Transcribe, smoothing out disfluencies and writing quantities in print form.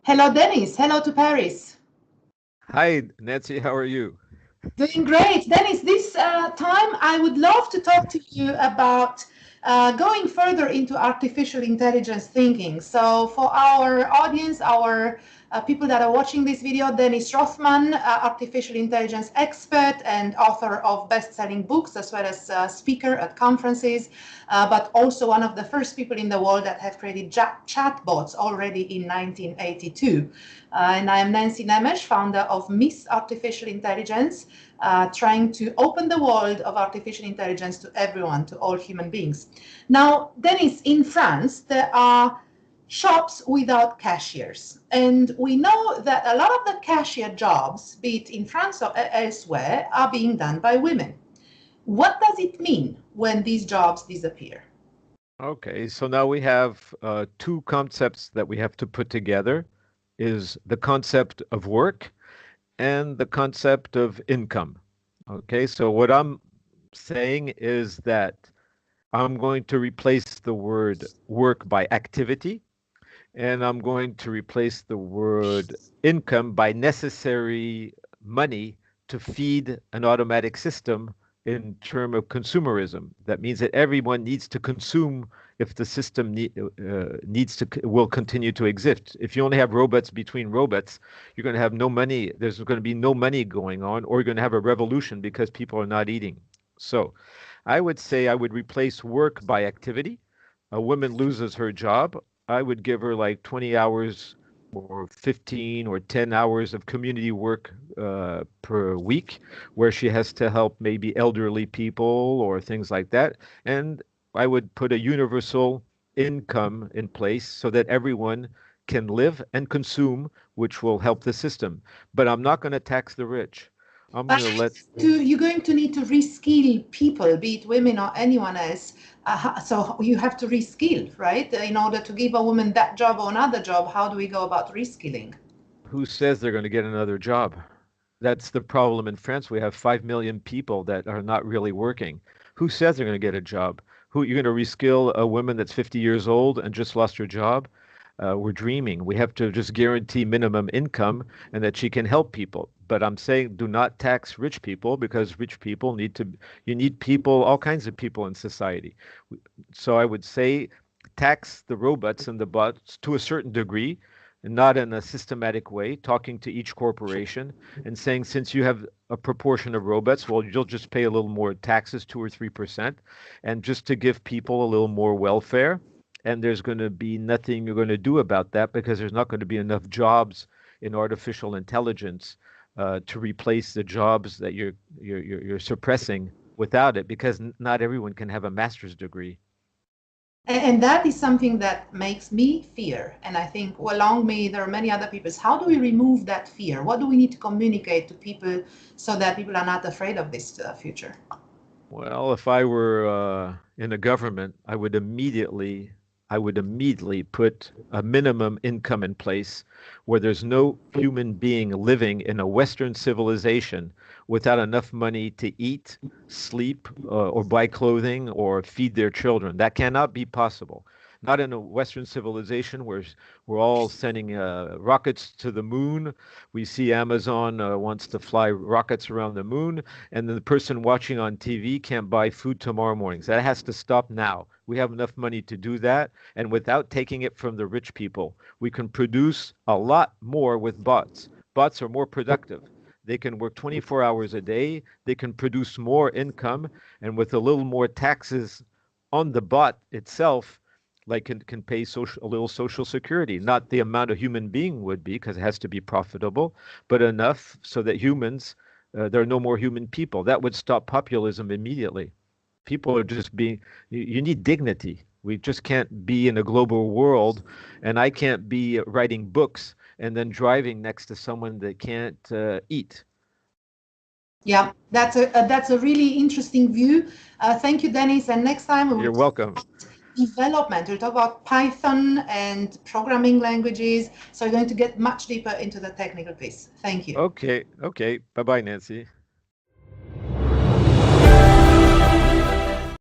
Hello, Denis. Hello to Paris. Hi, Nancy. How are you? Doing great. Denis, this time I would love to talk to you about going further into artificial intelligence thinking. So for our audience, our people that are watching this video, Denis Rothman, artificial intelligence expert and author of best-selling books, as well as speaker at conferences, but also one of the first people in the world that have created chatbots already in 1982. And I am Nancy Nemesh, founder of Miss Artificial Intelligence, trying to open the world of artificial intelligence to everyone, to all human beings. Now, Denis, in France, there are shops without cashiers. And we know that a lot of the cashier jobs, be it in France or elsewhere, are being done by women. What does it mean when these jobs disappear? Okay, so now we have two concepts that we have to put together is the concept of work and the concept of income. Okay, so what I'm saying is that I'm going to replace the word work by activity, and I'm going to replace the word income by necessary money to feed an automatic system in term of consumerism. That means that everyone needs to consume if the system needs to will continue to exist. If you only have robots between robots, you're going to have no money. There's going to be no money going on, or you're going to have a revolution because people are not eating. So, I would say I would replace work by activity. A woman loses her job. I would give her like 20 hours or 15 or 10 hours of community work per week where she has to help maybe elderly people or things like that. And I would put a universal income in place so that everyone can live and consume, which will help the system. But I'm not going to tax the rich. I'm going But to let you're going to need to reskill people, be it women or anyone else. So you have to reskill, right? In order to give a woman that job or another job, how do we go about reskilling? who says they're going to get another job? That's the problem in France. We have 5 million people that are not really working. Who says they're going to get a job? Who you're going to reskill a woman that's 50 years old and just lost her job? We're dreaming. We have to just guarantee minimum income and that she can help people. But I'm saying do not tax rich people because rich people need to, you need people, all kinds of people in society. So I would say tax the robots and the bots to a certain degree, and not in a systematic way, talking to each corporation and saying, since you have a proportion of robots, well, you'll just pay a little more taxes, 2 or 3%, and just to give people a little more welfare. And there's going to be nothing you're going to do about that because there's not going to be enough jobs in artificial intelligence to replace the jobs that you're suppressing without it, because not everyone can have a master's degree. And that is something that makes me fear. And I think along me, there are many other people. How do we remove that fear? What do we need to communicate to people so that people are not afraid of this future? Well, if I were in a government, I would immediately put a minimum income in place where there's no human being living in a Western civilization without enough money to eat, sleep, or buy clothing or feed their children. That cannot be possible. Not in a Western civilization where we're all sending rockets to the moon. We see Amazon wants to fly rockets around the moon, and then the person watching on TV can't buy food tomorrow morning. So that has to stop now. We have enough money to do that, and without taking it from the rich people, we can produce a lot more with bots. Bots are more productive. They can work 24 hours a day. They can produce more income, and with a little more taxes on the bot itself, like can pay a little social security, not the amount a human being would be because it has to be profitable, but enough so that there are no more human people. That would stop populism immediately. People are just being, you need dignity. We just can't be in a global world, and I can't be writing books and then driving next to someone that can't eat. Yeah, that's a really interesting view. Thank you, Dennis. And next time we will You're talk welcome. about development. We'll talk about Python and programming languages. So we're going to get much deeper into the technical piece. Thank you. Okay, okay. Bye bye, Nancy.